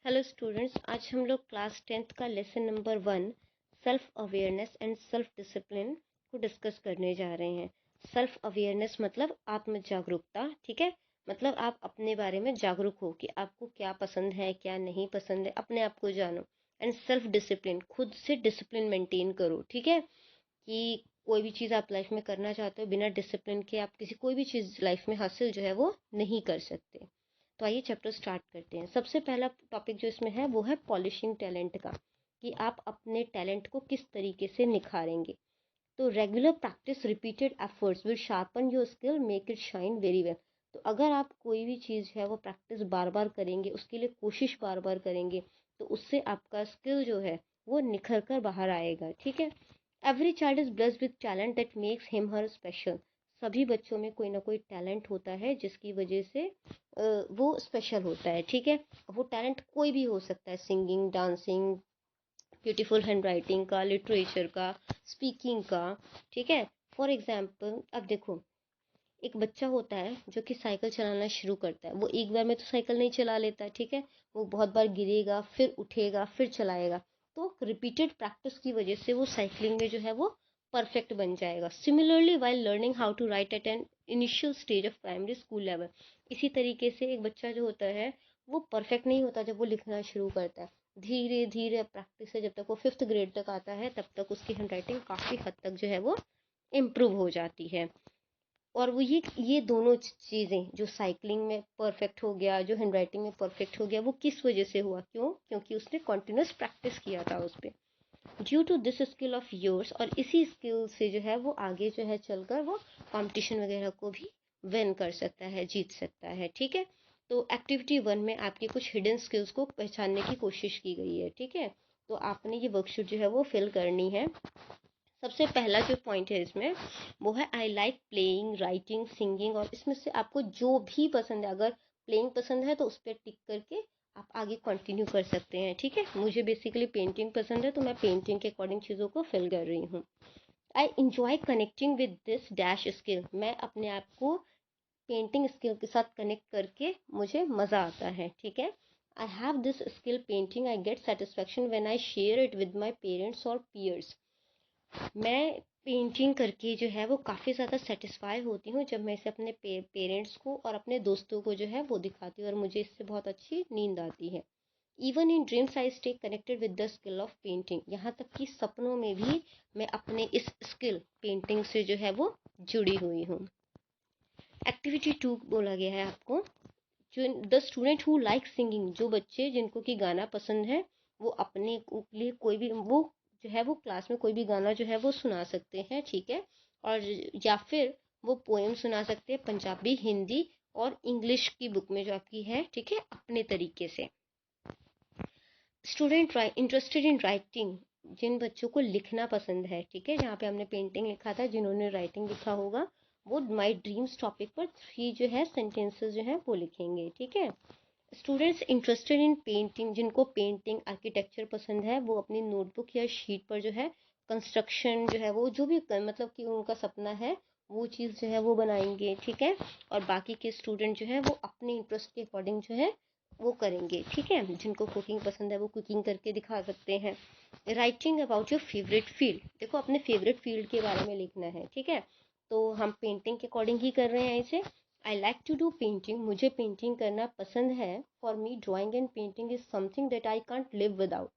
Hello students, आज हम लोग क्लास 10th का lesson number 1 self awareness and self discipline को डिस्कस करने जा रहे हैं। सेल्फ अवेयरनेस मतलब आत्म जागरूकता, ठीक है। मतलब आप अपने बारे में जागरूक हो कि आपको क्या पसंद है क्या नहीं पसंद है, अपने आप को जानो। एंड सेल्फ डिसिप्लिन, खुद से डिसिप्लिन मेंटेन करो, ठीक है। कि कोई भी चीज़ आप लाइफ में करना चाहते हो, बिना डिसिप्लिन के आप किसी कोई भी चीज़ लाइफ में हासिल जो है वो नहीं कर सकते। तो आइए चैप्टर स्टार्ट करते हैं। सबसे पहला टॉपिक जो इसमें है वो है पॉलिशिंग टैलेंट का, कि आप अपने टैलेंट को किस तरीके से निखारेंगे। तो regular practice repeated efforts will sharpen your skill make it shine very well. तो अगर आप कोई भी चीज़ है वो प्रैक्टिस बार बार करेंगे, उसके लिए कोशिश बार बार करेंगे, तो उससे आपका स्किल जो है वो निखर कर बाहर आएगा, ठीक है। Every child is blessed with talent that makes him her special. सभी बच्चों में कोई ना कोई टैलेंट होता है जिसकी वजह से वो स्पेशल होता है, ठीक है। वो टैलेंट कोई भी हो सकता है, singing, dancing, beautiful hand writing का, लिटरेचर का, स्पीकिंग का, ठीक है। फॉर एग्जाम्पल अब देखो, एक बच्चा होता है जो कि साइकिल चलाना शुरू करता है, वो एक बार में तो साइकिल नहीं चला लेता, ठीक है। वो बहुत बार गिरेगा, फिर उठेगा, फिर चलाएगा। तो रिपीटेड प्रैक्टिस की वजह से वो साइकिलिंग में जो है वो परफेक्ट बन जाएगा। Similarly while learning how to write at an initial stage of primary school level, इसी तरीके से एक बच्चा जो होता है वो परफेक्ट नहीं होता जब वो लिखना शुरू करता है। धीरे धीरे प्रैक्टिस से जब तक वो 5th ग्रेड तक आता है, तब तक उसकी हैंड राइटिंग काफ़ी हद तक जो है वो इम्प्रूव हो जाती है। और वो ये दोनों चीज़ें, जो साइकिलिंग में परफेक्ट हो गया, जो हैंड राइटिंग में परफेक्ट हो गया, वो किस वजह से हुआ, क्यों? क्योंकि उसने कॉन्टिन्यूस प्रैक्टिस किया था उस पर। Due to this skill of yours, और इसी स्किल से जो है वो आगे जो है चलकर वो कंपटीशन वगैरह को भी विन कर सकता है, जीत सकता है, ठीक है। तो एक्टिविटी 1 में आपकी कुछ हिडन स्किल्स को पहचानने की कोशिश की गई है, ठीक है। तो आपने ये वर्कशीट जो है वो फिल करनी है। सबसे पहला जो पॉइंट है इसमें वो है I like playing, writing, singing. और इसमें से आपको जो भी पसंद है, अगर प्लेइंग पसंद है तो उस पर टिक करके आप आगे कंटिन्यू कर सकते हैं, ठीक है। मुझे बेसिकली पेंटिंग पसंद है तो मैं पेंटिंग के अकॉर्डिंग चीज़ों को फिल कर रही हूँ। I enjoy connecting with this dash skill, मैं अपने आप को पेंटिंग स्किल के साथ कनेक्ट करके मुझे मज़ा आता है, ठीक है। I have this skill painting, I get satisfaction when I share it with my parents और पीयर्स। मैं पेंटिंग करके जो है वो काफ़ी ज़्यादा सेटिस्फाई होती हूँ जब मैं इसे अपने पेरेंट्स को और अपने दोस्तों को जो है वो दिखाती हूँ, और मुझे इससे बहुत अच्छी नींद आती है। Even in dreams I stay connected with the skill of painting, यहाँ तक कि सपनों में भी मैं अपने इस स्किल पेंटिंग से जो है वो जुड़ी हुई हूँ। एक्टिविटी 2 बोला गया है आपको, जो the student who like singing, जो बच्चे जिनको कि गाना पसंद है, वो अपने लिए कोई भी वो जो है वो क्लास में कोई भी गाना जो है वो सुना सकते हैं, ठीक है। और या फिर वो पोएम सुना सकते हैं, पंजाबी, हिंदी और इंग्लिश की बुक में जो आपकी है, ठीक है, अपने तरीके से। स्टूडेंट इंटरेस्टेड इन राइटिंग, जिन बच्चों को लिखना पसंद है, ठीक है। जहाँ पे हमने पेंटिंग लिखा था, जिन्होंने राइटिंग लिखा होगा वो माई ड्रीम्स टॉपिक पर 3 जो है सेंटेंसेस जो है वो लिखेंगे, ठीक है। स्टूडेंट्स इंटरेस्टेड इन पेंटिंग, जिनको पेंटिंग, आर्किटेक्चर पसंद है, वो अपनी नोटबुक या शीट पर जो है कंस्ट्रक्शन जो है वो जो भी मतलब कि उनका सपना है वो चीज़ जो है वो बनाएंगे, ठीक है। और बाकी के स्टूडेंट जो है वो अपने इंटरेस्ट के अकॉर्डिंग जो है वो करेंगे, ठीक है। जिनको कुकिंग पसंद है वो कुकिंग करके दिखा सकते हैं। Writing about your favourite field, देखो अपने फेवरेट फील्ड के बारे में लिखना है, ठीक है। तो हम पेंटिंग के अकॉर्डिंग ही कर रहे हैं इसे। I like to do painting, मुझे पेंटिंग करना पसंद है। For me drawing and painting is something that I can't live without,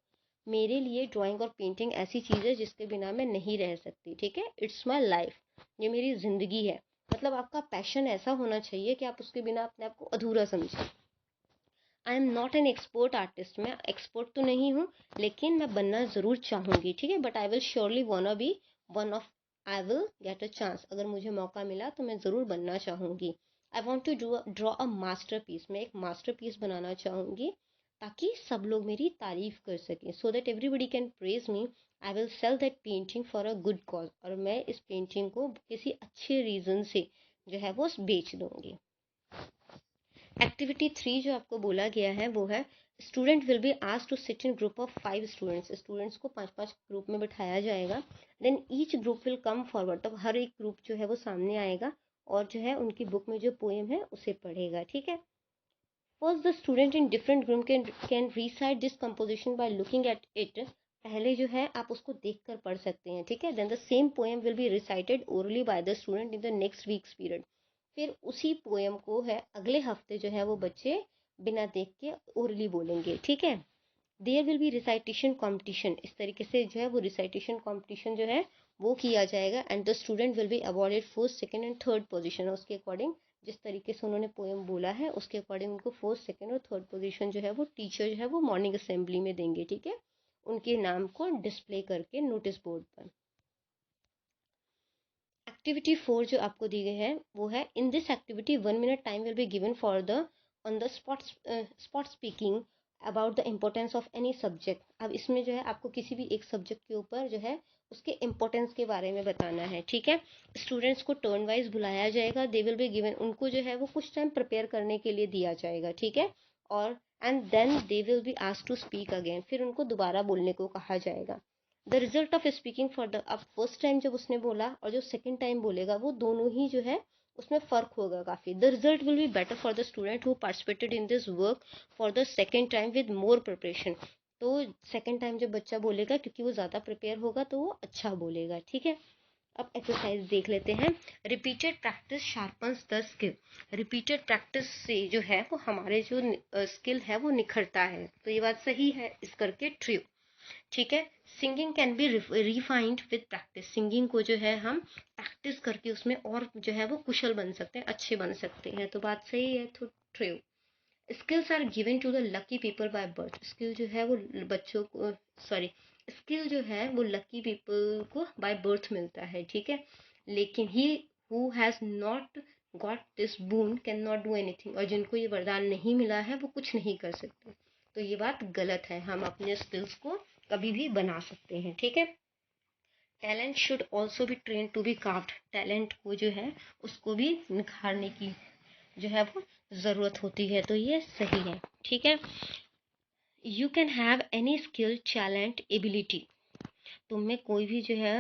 मेरे लिए ड्राइंग और पेंटिंग ऐसी चीज़ है जिसके बिना मैं नहीं रह सकती, ठीक है। इट्स माई लाइफ, ये मेरी ज़िंदगी है। मतलब आपका पैशन ऐसा होना चाहिए कि आप उसके बिना अपने आप को अधूरा समझें। I am not an expert artist, मैं एक्सपर्ट तो नहीं हूँ, लेकिन मैं बनना ज़रूर चाहूँगी, ठीक है। But I will surely wanna be one of, I will get a chance, अगर मुझे मौका मिला तो मैं ज़रूर बनना चाहूँगी। I want to draw a masterpiece, मैं एक मास्टर पीस बनाना चाहूँगी ताकि सब लोग मेरी तारीफ़ कर सकें, so that everybody can praise me. I will sell that painting for a good cause, और मैं इस पेंटिंग को किसी अच्छे रीज़न से जो है वो बेच दूँगी। एक्टिविटी 3 जो आपको बोला गया है वो है student will be asked to sit in group of 5 students, students को 5-5 ग्रुप में बिठाया जाएगा। Then each group will come forward, तब हर एक ग्रुप जो है वो सामने आएगा और जो है उनकी बुक में जो पोएम है उसे पढ़ेगा, ठीक है। First the student in different group can recite this composition by looking at it. पहले जो है आप उसको देख कर पढ़ सकते हैं, ठीक है। Then the same poem will be recited orally by the student in the next weeks period. फिर उसी पोएम को है अगले हफ्ते जो है वो बच्चे बिना देख के ओरली बोलेंगे, ठीक है। There will be recitation competition, इस तरीके से जो है वो रिसाइटेशन कॉम्पिटिशन जो है वो किया जाएगा। And the student will be awarded first second and third position. उसके अकॉर्डिंग जिस तरीके से उन्होंने पोएम बोला है उसके अकॉर्डिंग उनको फर्स्ट सेकंड और थर्ड पोजीशन जो है वो टीचर जो है वो मॉर्निंग असेंबली में देंगे, ठीक है, उनके नाम को डिस्प्ले करके नोटिस बोर्ड पर। एक्टिविटी 4 जो आपको दी गई है वो है, in this activity 1 minute time will be given for the on the spot speaking about the importance of any subject. अब इसमें जो है आपको किसी भी एक सब्जेक्ट के ऊपर जो है उसके इम्पोर्टेंस के बारे में बताना है, ठीक है। स्टूडेंट्स को टर्न वाइज बुलाया जाएगा, दे विल बी गिवन, उनको जो है वो कुछ टाइम प्रिपेयर करने के लिए दिया जाएगा, ठीक है। और and then they will be asked to speak again, फिर उनको दोबारा बोलने को कहा जाएगा। The result of speaking for the, अब फर्स्ट टाइम जब उसने बोला और जो सेकंड टाइम बोलेगा वो दोनों ही जो है उसमें फ़र्क होगा काफ़ी। The result will be better for the student who participated in this work for the second time with more preparation. तो सेकंड टाइम जब बच्चा बोलेगा क्योंकि वो ज़्यादा प्रिपेयर होगा तो वो अच्छा बोलेगा, ठीक है। अब एक्सरसाइज देख लेते हैं। Repeated practice sharpens the skill. Repeated practice से जो है वो हमारे जो स्किल है वो निखरता है, तो ये बात सही है, इस करके ट्रू, ठीक है। Singing can be refined with practice. Singing को जो है हम प्रैक्टिस करके उसमें और जो है वो कुशल बन सकते हैं, अच्छे बन सकते हैं, तो बात सही है, तो true. Skills are given to the lucky people by birth. Skill जो है वो बच्चों को, सॉरी, स्किल जो है वो लकी पीपल को बाय बर्थ मिलता है, ठीक है। लेकिन he who has not got this boon can not do anything. और जिनको ये वरदान नहीं मिला है वो कुछ नहीं कर सकते, तो ये बात गलत है। हम अपने स्किल्स को कभी भी बना सकते हैं, ठीक है। Talent should also be train to be carved. Talent को जो है उसको भी निखारने की जो है वो ज़रूरत होती है, तो ये सही है, ठीक है। You can have any skill, talent, ability. तुम में कोई भी जो है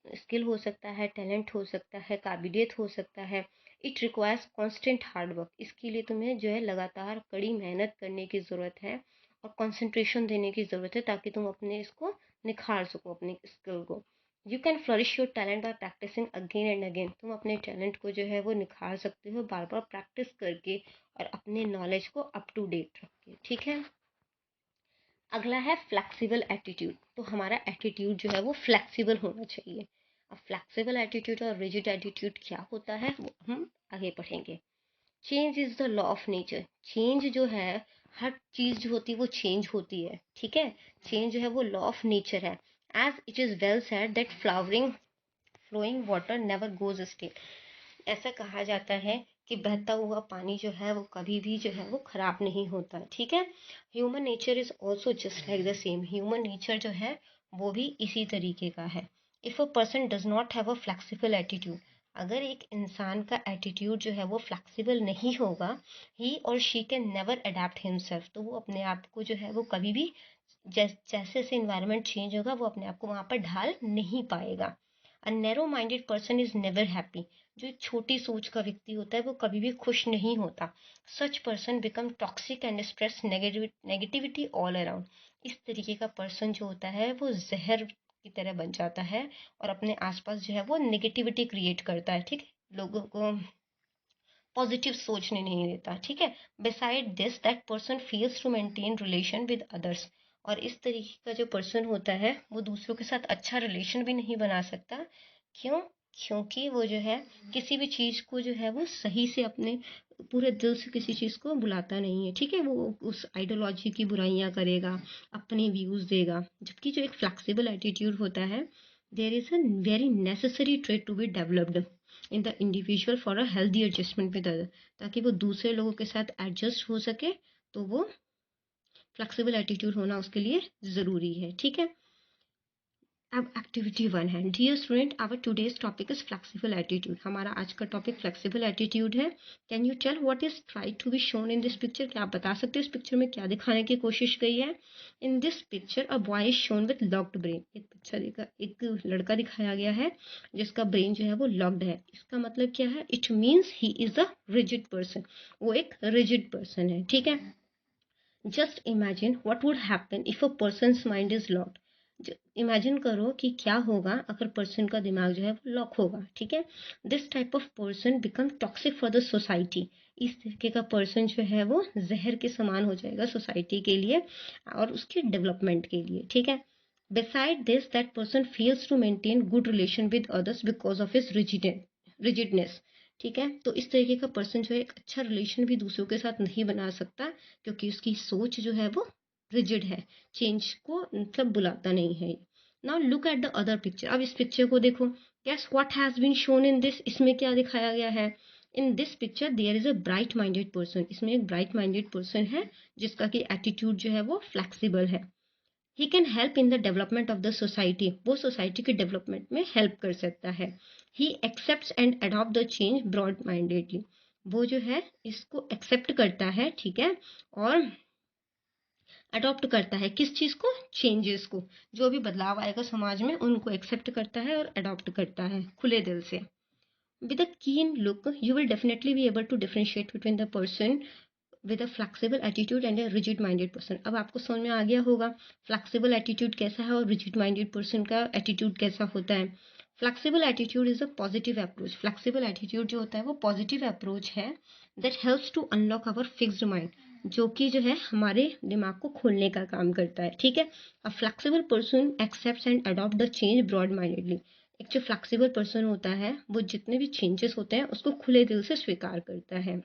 स्किल हो सकता है, टैलेंट हो सकता है, काबिलियत हो सकता है। It requires constant hard work. इसके लिए तुम्हें जो है लगातार कड़ी मेहनत करने की ज़रूरत है और कंसंट्रेशन देने की ज़रूरत है ताकि तुम अपने इसको निखार सको, अपने स्किल को। You can flourish your talent by practicing again and again. तुम अपने टैलेंट को जो है वो निखार सकते हो बार बार प्रैक्टिस करके और अपने नॉलेज को अप टू डेट रख के, ठीक है। अगला है फ्लेक्सिबल एटीट्यूड। तो हमारा एटीट्यूड जो है वो फ्लेक्सिबल होना चाहिए। अब फ्लेक्सिबल एटीट्यूड और रिजिड एटीट्यूड क्या होता है वो हम आगे पढ़ेंगे। Change is the law of nature. Change जो है, हर चीज़ जो होती है वो चेंज होती है, ठीक है। चेंज जो है वो लॉ ऑफ नेचर है। As it is well said that flowering flowing water never goes still. ऐसा कहा जाता है कि बहता हुआ पानी जो है वो कभी भी जो है वो खराब नहीं होता, ठीक है। Human nature is also just like the same. Human nature जो है वो भी इसी तरीके का है। If a person does not have a flexible attitude, अगर एक इंसान का एटीट्यूड जो है वो फ्लेक्सिबल नहीं होगा, ही और she can never adapt himself, तो वो अपने आप को जो है वो कभी भी जैसे जैसे इन्वायरमेंट चेंज होगा वो अपने आप को वहाँ पर ढाल नहीं पाएगा। A narrow minded person is never happy. जो एक छोटी सोच का व्यक्ति होता है वो कभी भी खुश नहीं होता। Such person become toxic and स्प्रेस negativity all around. इस तरीके का पर्सन जो होता है वो जहर की तरह बन जाता है और अपने आसपास जो है वो नेगेटिविटी क्रिएट करता है, ठीक है, लोगों को पॉजिटिव सोचने नहीं देता, ठीक है। Beside this that person fails to maintain relation with others. और इस तरीके का जो पर्सन होता है वो दूसरों के साथ अच्छा रिलेशन भी नहीं बना सकता। क्यों? क्योंकि वो जो है किसी भी चीज़ को जो है वो सही से अपने पूरे दिल से किसी चीज़ को बुलाता नहीं है, ठीक है। वो उस आइडियोलॉजी की बुराइयां करेगा, अपने व्यूज़ देगा। जबकि जो एक फ्लेक्सिबल एटीट्यूड होता है, there is a very necessary trait to be developed in the individual for a healthy adjustment with other, ताकि वो दूसरे लोगों के साथ एडजस्ट हो सके, तो वो फ्लेक्सिबल एटीट्यूड होना उसके लिए ज़रूरी है, ठीक है। अब एक्टिविटी 1 है। Dear student, our today's topic is flexible attitude. हमारा आज का टॉपिक फ्लेक्सिबल एटीट्यूड है। Can you tell what is try to be shown in this picture? क्या आप बता सकते हो इस पिक्चर में क्या दिखाने की कोशिश गई है? In this picture a boy is shown with locked brain. एक लड़का दिखाया गया है जिसका ब्रेन जो है वो लॉक्ड है। इसका मतलब क्या है? It means he is a rigid person. वो एक रिजिड पर्सन है, ठीक है। Just imagine what would happen if a persons mind is locked. Imagine करो कि क्या होगा अगर पर्सन का दिमाग जो है वो लॉक होगा, ठीक है। This type of person become toxic for the society. इस तरीके का पर्सन जो है वो जहर के समान हो जाएगा सोसाइटी के लिए और उसके डेवलपमेंट के लिए, ठीक है। Beside this, that person fails to maintain good relation with others because of his rigidness, ठीक है। तो इस तरीके का पर्सन जो है एक अच्छा रिलेशन भी दूसरों के साथ नहीं बना सकता क्योंकि उसकी सोच जो है वो रिजिड है, चेंज को मतलब बुलाता नहीं है। Now look at the other picture. अब इस पिक्चर को देखो। Guess what has been shown in this. इसमें क्या दिखाया गया है? In this picture there is a bright minded person. इसमें एक ब्राइट माइंडेड पर्सन है जिसका कि एटीट्यूड जो है वो फ्लेक्सिबल है। He can help in the development of the society. वो सोसाइटी के डेवलपमेंट में हेल्प कर सकता है। He accepts and adopt the change broad mindedly. वो जो है इसको एक्सेप्ट करता है, ठीक है, और अडॉप्ट करता है किस चीज को? चेंजेस को। जो भी बदलाव आएगा समाज में उनको एक्सेप्ट करता है और अडॉप्ट करता है खुले दिल से। With a keen look you will definitely be able to differentiate between the person with a flexible attitude and a rigid minded person. अब आपको समझ में आ गया होगा फ्लेक्सिबल एटीट्यूड कैसा है और रिजिड माइंडेड पर्सन का एटीट्यूड कैसा होता है। Flexible attitude is a positive approach. Flexible attitude जो होता है वो पॉजिटिव अप्रोच है that helps to unlock our fixed mind, जो कि जो है हमारे दिमाग को खोलने का काम करता है, ठीक है। A flexible person accepts and adopt the change broad mindedly. एक जो फ्लेक्सिबल पर्सन होता है वो जितने भी चेंजेस होते हैं उसको खुले दिल से स्वीकार करता है।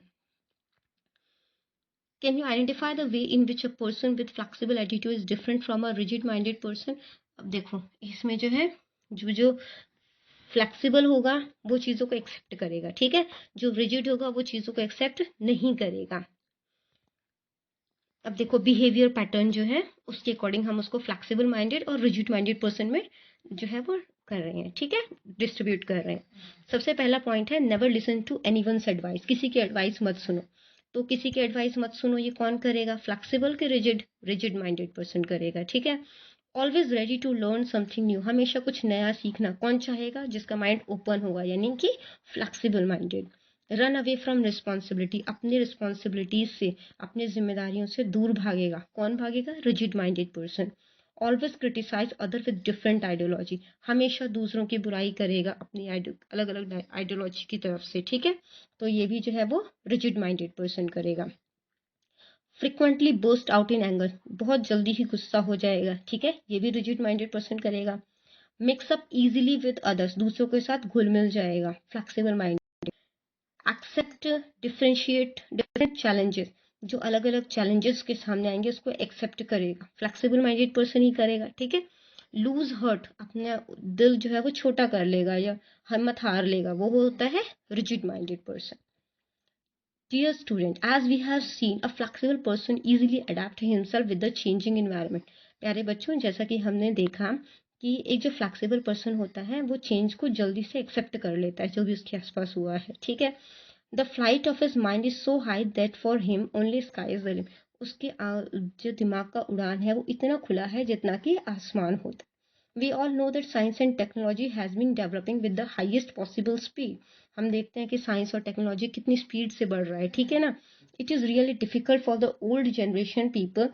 Can you identify the way in which a person with flexible attitude is different from a rigid minded person? अब देखो इसमें जो है जो जो फ्लेक्सिबल होगा वो चीज़ों को एक्सेप्ट करेगा, ठीक है। जो रिजिड होगा वो चीज़ों को एक्सेप्ट नहीं करेगा। अब देखो बिहेवियर पैटर्न जो है उसके अकॉर्डिंग हम उसको फ्लेक्सिबल माइंडेड और रिजिड माइंडेड पर्सन में जो है वो कर रहे हैं, ठीक है, डिस्ट्रीब्यूट कर रहे हैं। सबसे पहला पॉइंट है never listen to anyone's advice. किसी की एडवाइस मत सुनो। तो किसी की एडवाइस मत सुनो ये कौन करेगा? फ्लेक्सिबल के रिजिड? रिजिड माइंडेड पर्सन करेगा, ठीक है। Always ready to learn something new. हमेशा कुछ नया सीखना कौन चाहेगा? जिसका माइंड ओपन होगा, यानी कि flexible minded. Run away from responsibility. अपनी रिस्पॉन्सिबिलिटीज से, अपनी जिम्मेदारियों से दूर भागेगा। कौन भागेगा? Rigid minded person. Always criticise other with different ideology. हमेशा दूसरों की बुराई करेगा अपनी अलग अलग आइडियोलॉजी की तरफ से, ठीक है। तो ये भी जो है वो रिजिड माइंडेड पर्सन करेगा। Frequently burst out in anger. बहुत जल्दी ही गुस्सा हो जाएगा, ठीक है, ये भी रिजिड माइंडेड पर्सन करेगा। Mix up easily with others. दूसरों के साथ घुल मिल जाएगा, flexible mind. Accept differentiate different challenges. जो अलग अलग चैलेंजेस के सामने आएंगे उसको एक्सेप्ट करेगा, फ्लेक्सिबल माइंडेड पर्सन ही करेगा, ठीक है। Loose hurt. अपना दिल जो है वो छोटा कर लेगा या हिम्मत हार लेगा, वो होता है rigid minded person. Dear student, as we have seen, a flexible person easily adapt himself with the changing environment. प्यारे बच्चों, जैसा कि हमने देखा कि एक जो फ्लेक्सिबल पर्सन होता है वो चेंज को जल्दी से एक्सेप्ट कर लेता है जो भी उसके आसपास हुआ है, ठीक है। The flight of his mind is so high that for him only sky is the limit. उसके जो दिमाग का उड़ान है वो इतना खुला है जितना कि आसमान होता है। We all know that science and technology has been developing with the highest possible speed. हम देखते हैं कि साइंस और टेक्नोलॉजी कितनी स्पीड से बढ़ रहा है, ठीक है ना। It is really difficult for the old generation people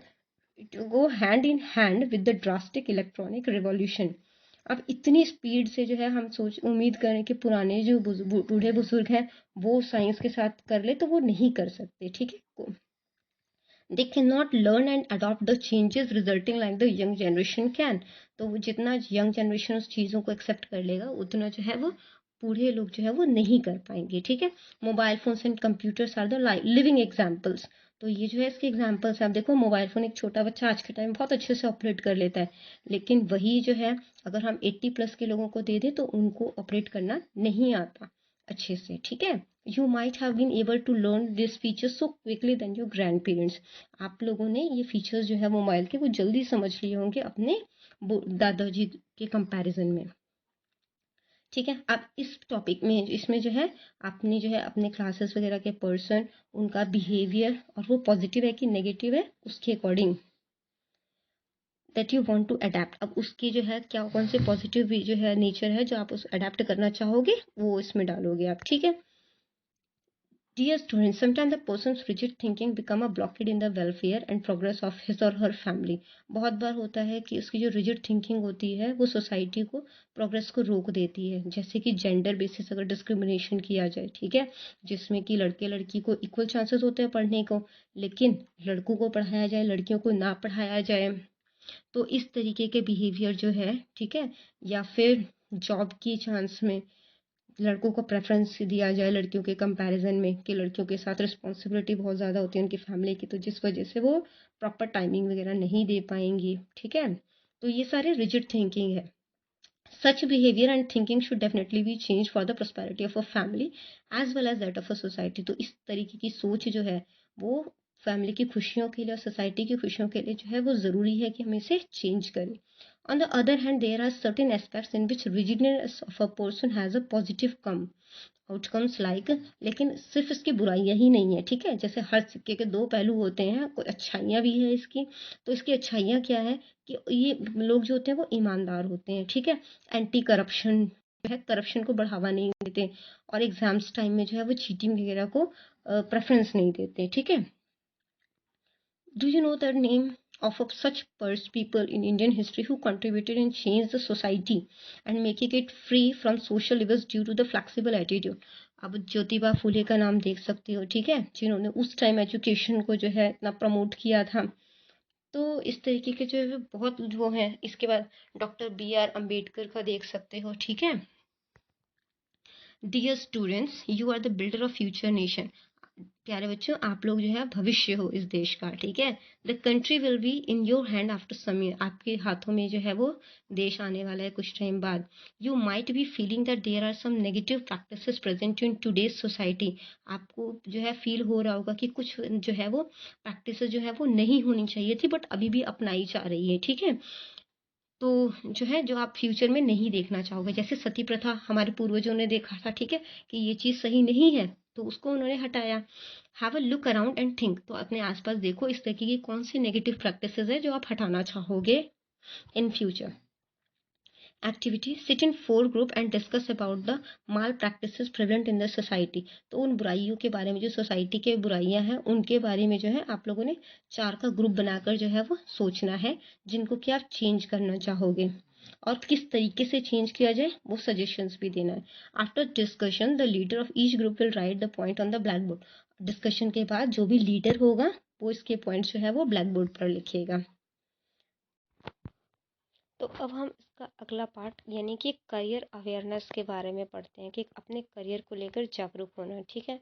to go hand in hand with the drastic electronic revolution. अब इतनी स्पीड से जो है हम उम्मीद करें कि पुराने जो बूढ़े बुजुर्ग हैं वो साइंस के साथ कर ले, तो वो नहीं कर सकते, ठीक है। they cannot learn and adopt the changes resulting like the young generation can. तो जितना यंग जनरेशन उस चीज़ों को एक्सेप्ट कर लेगा उतना जो है वो बूढ़े लोग जो है वो नहीं कर पाएंगे, ठीक है। Mobile phones and computers are the living examples. तो ये जो है इसके एग्जाम्पल्स आप देखो, मोबाइल फोन एक छोटा बच्चा आज के टाइम बहुत अच्छे से ऑपरेट कर लेता है, लेकिन वही जो है अगर हम 80+ के लोगों को दे दें तो उनको ऑपरेट करना नहीं आता। अच्छे से, ठीक है। You might have been able to learn this features so quickly than your grandparents. आप लोगों ने ये फीचर्स जो है मोबाइल के वो जल्दी समझ लिए होंगे अपने दादाजी के कंपैरिजन में, ठीक है। अब इस टॉपिक में इसमें जो है आपने जो है अपने क्लासेस वगैरह के पर्सन, उनका बिहेवियर और वो पॉजिटिव है कि नेगेटिव है, उसके according that you want to adapt, अब उसकी जो है क्या कौन से पॉजिटिव भी जो है नेचर है जो आप उस अडेप्ट करना चाहोगे वो इसमें डालोगे आप, ठीक है। Dear students, sometimes the person's rigid thinking become a blockade in the welfare and progress of his or her family। बहुत बार होता है कि उसकी जो rigid thinking होती है वो सोसाइटी को प्रोग्रेस को रोक देती है, जैसे कि जेंडर बेसिस अगर डिस्क्रिमिनेशन किया जाए, ठीक है, जिसमें कि लड़के लड़की को इक्वल चांसेस होते हैं पढ़ने को, लेकिन लड़कों को पढ़ाया जाए लड़कियों को ना पढ़ाया जाए, तो इस तरीके के बिहेवियर जो है, ठीक है। या फिर जॉब की चांस में लड़कों को प्रेफरेंस दिया जाए लड़कियों के कंपैरिजन में, कि लड़कियों के साथ रिस्पॉन्सिबिलिटी बहुत ज़्यादा होती है उनकी फैमिली की, तो जिस वजह से वो प्रॉपर टाइमिंग वगैरह नहीं दे पाएंगी, ठीक है। तो ये सारे रिजिड थिंकिंग है। Such behavior and thinking should definitely be changed for the prosperity of a family as well as that of a society। तो इस तरीके की सोच जो है वो फैमिली की खुशियों के लिए और सोसाइटी की खुशियों के लिए जो है वो ज़रूरी है कि हम इसे चेंज करें। On the other hand, there are certain aspects in which rigidness of a person has a positive outcomes like, लेकिन सिर्फ इसकी बुराइयां ही नहीं है, ठीक है। जैसे हर सिक्के के दो पहलू होते हैं, कोई अच्छाइयाँ भी है इसकी, तो इसकी अच्छाइयाँ क्या है कि ये लोग जो होते हैं वो ईमानदार होते हैं, ठीक है। एंटी करप्शन जो है, करप्शन को बढ़ावा नहीं देते, और एग्जाम्स टाइम में जो है वो चीटिंग वगैरह को प्रेफरेंस नहीं देते, ठीक है। Do you know the name of such people in Indian history who contributed and changed the society and making it free from social evils due to the flexible attitude? अब ज्योतिबा फूले का नाम देख सकते हो, ठीक है, जिन्होंने उस टाइम एजुकेशन को जो है इतना प्रमोट किया था। तो इस तरीके के जो है बहुत वो हैं। इसके बाद डॉक्टर BR अम्बेडकर का देख सकते हो, ठीक है। Dear students, you are the builder of future nation. प्यारे बच्चों, आप लोग जो है भविष्य हो इस देश का, ठीक है। The country will be in your hand after some year. आपके हाथों में जो है वो देश आने वाला है कुछ टाइम बाद। You might be feeling that there are some negative practices present in today's society. आपको जो है फील हो रहा होगा कि कुछ जो है वो प्रैक्टिसेस जो है वो नहीं होनी चाहिए थी बट अभी भी अपनाई जा रही है, ठीक है। तो जो है जो आप फ्यूचर में नहीं देखना चाहोगे, जैसे सती प्रथा हमारे पूर्वजों ने देखा था, ठीक है, कि ये चीज़ सही नहीं है तो उसको उन्होंने हटाया। Have a look around and think, तो अपने आसपास देखो इस तरीके की कौन सी नेगेटिव प्रैक्टिसेस है जो आप हटाना चाहोगे in future. Activity, sit in 4 group and discuss about the mall practices present in the society. तो उन बुराइयों के बारे में, जो सोसाइटी के बुराइयां हैं उनके बारे में जो है आप लोगों ने 4 का ग्रुप बनाकर जो है वो सोचना है, जिनको कि आप चेंज करना चाहोगे और किस तरीके से चेंज किया जाए वो सजेशंस भी देना है। After discussion the leader of each group will write the point on the black board. Discussion के बाद जो भी लीडर होगा वो इसके पॉइंट्स जो है वो ब्लैक बोर्ड पर लिखेगा। तो अब हम इसका अगला पार्ट यानी कि करियर अवेयरनेस के बारे में पढ़ते हैं कि अपने करियर को लेकर जागरूक होना, ठीक है।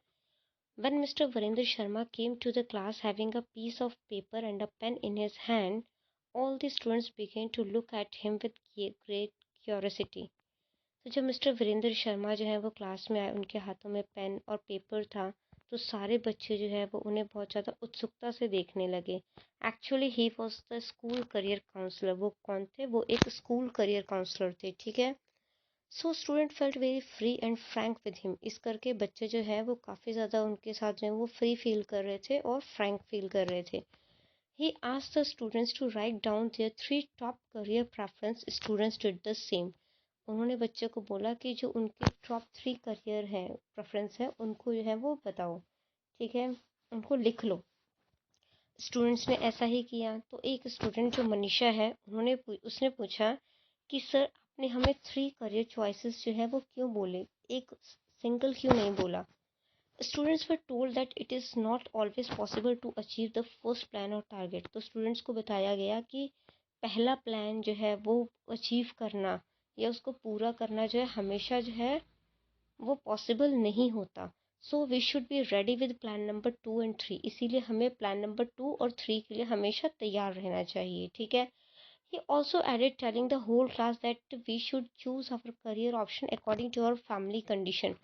When Mr. Virendra Sharma came to the class having a piece of paper and a pen in his hand, all the students began to look at him with great curiosity। तो जब mister Virendra Sharma जो है वो class में आए, उनके हाथों में पेन और पेपर था, तो सारे बच्चे जो है वो उन्हें बहुत ज़्यादा उत्सुकता से देखने लगे। Actually he was the school career counsellor. वो कौन थे? वो एक स्कूल करियर काउंसलर थे, ठीक है। So student felt very free and Frank with him. इस करके बच्चे जो है वो काफ़ी ज़्यादा उनके साथ जो है वो फ्री फील कर रहे थे और फ्रैंक फील कर रहे थे। He asked the students to write down their 3 top career preference. Students did the same. उन्होंने बच्चे को बोला कि जो उनके टॉप 3 करियर है प्रेफरेंस है उनको जो है वो बताओ, ठीक है, उनको लिख लो। स्टूडेंट्स ने ऐसा ही किया। तो एक स्टूडेंट जो मनीषा है उसने पूछा कि सर आपने हमें 3 करियर चॉइसेस जो है वो क्यों बोले, एक सिंगल क्यों नहीं बोला। Students were told that it is not always possible to achieve the first plan और टारगेट। तो स्टूडेंट्स को बताया गया कि पहला प्लान जो है वो अचीव करना या उसको पूरा करना जो है हमेशा जो है वो पॉसिबल नहीं होता। So we should be ready with plan number 2 and 3। इसीलिए हमें प्लान नंबर 2 और 3 के लिए हमेशा तैयार रहना चाहिए, ठीक है। He also added telling the whole class that we should choose our career option according to our family condition।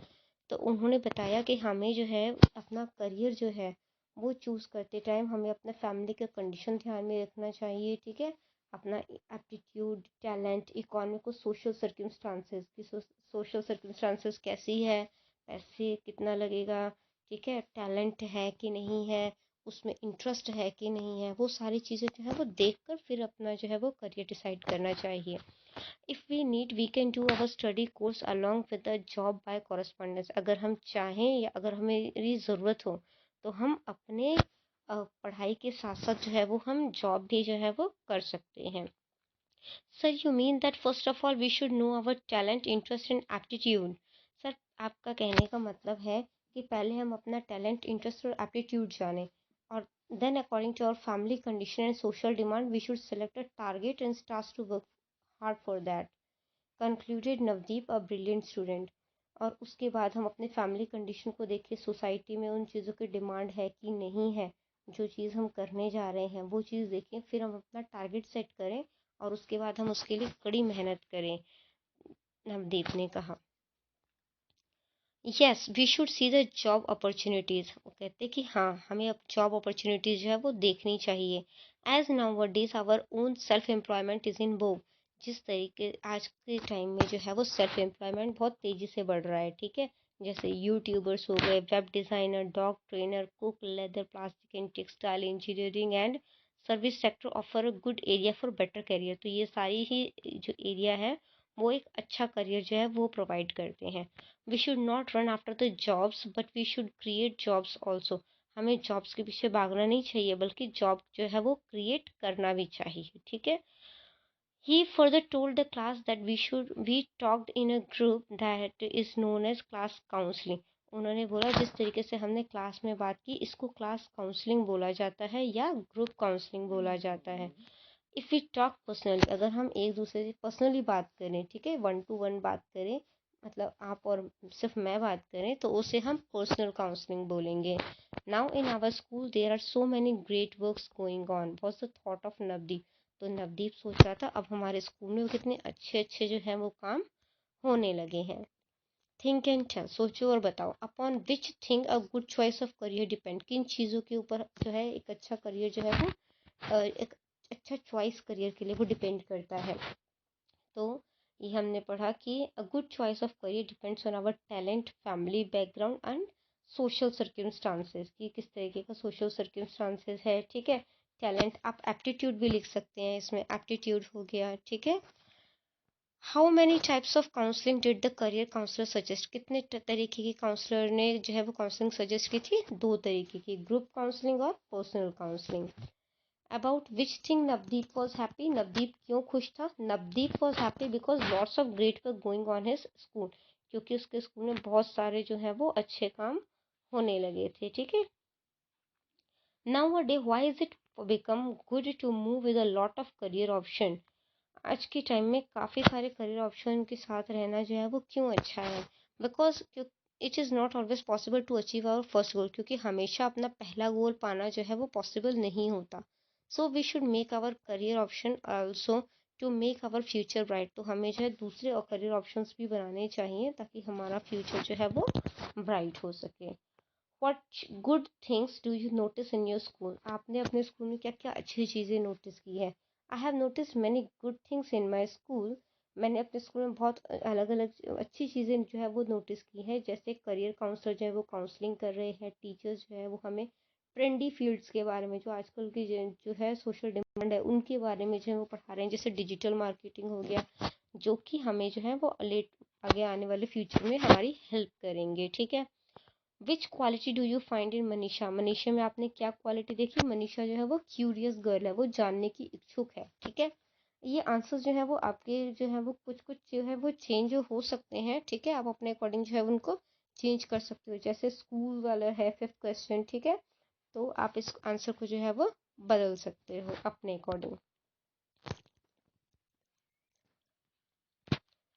तो उन्होंने बताया कि हमें जो है अपना करियर जो है वो चूज़ करते टाइम हमें अपने फैमिली का कंडीशन ध्यान में रखना चाहिए, ठीक है, अपना एप्टीट्यूड, टैलेंट, इकोनॉमिक और सोशल सर्कमस्टांसेस की सोशल सर्कमस्टांसेस कैसी है, पैसे कितना लगेगा, ठीक है, टैलेंट है कि नहीं है, उसमें इंटरेस्ट है कि नहीं है, वो सारी चीज़ें जो है वो देखकर फिर अपना जो है वो करियर डिसाइड करना चाहिए। If we need we can do our study course along with the job by correspondence. अगर हम चाहें या अगर हमें ज़रूरत हो तो हम अपने पढ़ाई के साथ साथ जो है वो हम जॉब भी जो है वो कर सकते हैं। Sir you mean that first of all we should know our talent, interest and aptitude. Sir आपका कहने का मतलब है कि पहले हम अपना टैलेंट, इंटरेस्ट और एप्टीट्यूड जानें और then according to our family condition and social demand we should select a target and start to work hard for that, concluded Navdeep a brilliant student. और उसके बाद हम अपने फैमिली कंडीशन को देखें, सोसाइटी में उन चीज़ों की डिमांड है कि नहीं है, जो चीज़ हम करने जा रहे हैं वो चीज़ देखें, फिर हम अपना टारगेट सेट करें और उसके बाद हम उसके लिए कड़ी मेहनत करें, नवदीप ने कहा। Yes we should see the job opportunities. वो कहते कि हाँ हमें अब जॉब अपॉर्चुनिटीज़ जो है वो देखनी चाहिए। As nowadays our own self employment is in vogue. जिस तरीके आज के टाइम में जो है वो सेल्फ एम्प्लॉयमेंट बहुत तेज़ी से बढ़ रहा है, ठीक है, जैसे यूट्यूबर्स हो गए, web designer, dog trainer, cook, leather, plastic and textile engineering and service sector offer a good area for better career. तो ये सारी ही जो एरिया है वो एक अच्छा करियर जो है वो प्रोवाइड करते हैं। We should not run after the jobs but we should create jobs also. हमें जॉब्स के पीछे भागना नहीं चाहिए बल्कि जॉब जो है वो क्रिएट करना भी चाहिए, ठीक है। He further told the class that we talked in a group that is known as class counseling। उन्होंने बोला जिस तरीके से हमने क्लास में बात की इसको क्लास काउंसलिंग बोला जाता है या ग्रुप काउंसलिंग बोला जाता है। इफ़ वी टॉक पर्सनली, अगर हम एक दूसरे से पर्सनली बात करें, ठीक है, 1 to 1 बात करें, मतलब आप और सिर्फ मैं बात करें तो उसे हम पर्सनल काउंसलिंग बोलेंगे। Now in our school there are so many great works going on was the thought of Navdeep. तो नवदीप सोच रहा था अब हमारे स्कूल में कितने अच्छे अच्छे जो है वो काम होने लगे हैं। थिंक एंड टेल, सोचो और बताओ। Upon which thing a good choice of career depend. किन चीज़ों के ऊपर जो है एक अच्छा करियर जो है वो एक अच्छा चॉइस करियर के लिए वो डिपेंड करता है। तो ये हमने पढ़ा कि a good choice of career depends on our talent, family background and social circumstances, कि किस तरीके का सोशल सर्कमस्टांसेस है, ठीक है। टैलेंट आप एप्टीट्यूड भी लिख सकते हैं, इसमें एप्टीट्यूड हो गया, ठीक है। How many types of counselling did the career counsellor suggest. कितने तरीके की काउंसलर ने जो है वो काउंसलिंग सजेस्ट की थी? 2 तरीके की, ग्रुप काउंसलिंग और personal counselling. About which thing Navdeep was happy. Navdeep क्यों खुश था? Navdeep was happy because lots of great work going on his school. क्योंकि उसके स्कूल में बहुत सारे जो है वो अच्छे काम होने लगे थे, ठीक है। Now a day why is it become good to move with a lot of career option. आज के टाइम में काफ़ी सारे करियर ऑप्शन के साथ रहना जो है वो क्यों अच्छा है? Because it is not always possible to achieve our first goal. क्योंकि हमेशा अपना पहला गोल पाना जो है वो पॉसिबल नहीं होता। So we should make our career option also to make our future bright. तो हमें जो है दूसरे और करियर ऑप्शंस भी बनाने चाहिए ताकि हमारा फ्यूचर जो है वो ब्राइट हो सके। What good things do you notice in your school? आपने अपने स्कूल में क्या क्या अच्छी चीज़ें नोटिस की है? I have noticed many good things in my school। मैंने अपने स्कूल में बहुत अलग अलग अच्छी चीज़ें जो है वो नोटिस की है, जैसे करियर काउंसलर जो है वो काउंसलिंग कर रहे हैं, टीचर्स जो है वो हमें ट्रेंडी फील्ड्स के बारे में, जो आजकल की जो है सोशल डिमांड है उनके बारे में जो है वो पढ़ा रहे हैं, जैसे डिजिटल मार्केटिंग हो गया, जो कि हमें जो है वो लेट आगे आने वाले फ्यूचर में हमारी हेल्प करेंगे, ठीक है। विच quality do you find in Manisha. Manisha में आपने क्या क्वालिटी देखी? मनीषा जो है वो क्यूरियस गर्ल है, वो जानने की इच्छुक है, ठीक है। ये आंसर जो है वो आपके जो है वो कुछ कुछ जो है वो चेंज हो सकते हैं, ठीक है, आप अपने अकॉर्डिंग जो है उनको चेंज कर सकते हो। जैसे स्कूल वाला है 5th क्वेश्चन, ठीक है, तो आप इस आंसर को जो है वो बदल सकते हो अपने according.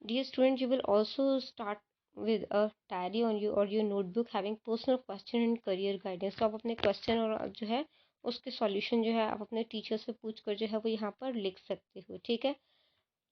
Dear student, you will also start with a diary on you or your notebook having personal question and career guidance। तो आप अपने क्वेश्चन और जो है उसके सॉल्यूशन जो है आप अपने टीचर से पूछ कर जो है वो यहाँ पर लिख सकते हो, ठीक है।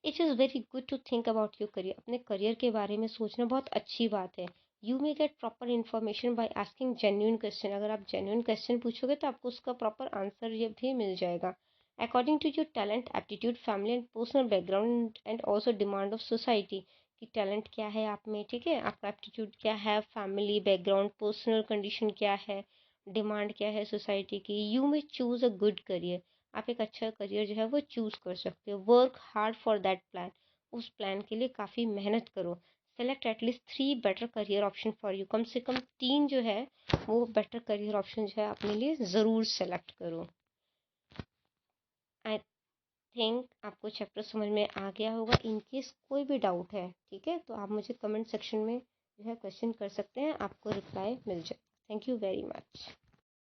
It is very good to think about your career. अपने करियर के बारे में सोचना बहुत अच्छी बात है। You may get proper information by asking genuine question. अगर आप जेन्यून क्वेश्चन पूछोगे तो आपको उसका प्रॉपर आंसर ये भी मिल जाएगा। According to your talent, aptitude, family and personal background and also demand of society, कि टैलेंट क्या है आप में, ठीक है, आपका एप्टीट्यूड क्या है, फैमिली बैकग्राउंड, पर्सनल कंडीशन क्या है, डिमांड क्या है सोसाइटी की। You may choose a good career, आप एक अच्छा करियर जो है वो चूज़ कर सकते हो। Work hard for that plan, उस प्लान के लिए काफ़ी मेहनत करो। Select at least 3 better career option for you, कम से कम 3 जो है वो बेटर करियर ऑप्शन जो है अपने लिए ज़रूर सेलेक्ट करो। आई थिंक आपको चैप्टर समझ में आ गया होगा। इन केस कोई भी डाउट है, ठीक है, तो आप मुझे कमेंट सेक्शन में जो है क्वेश्चन कर सकते हैं, आपको रिप्लाई मिल जाए। Thank you very much.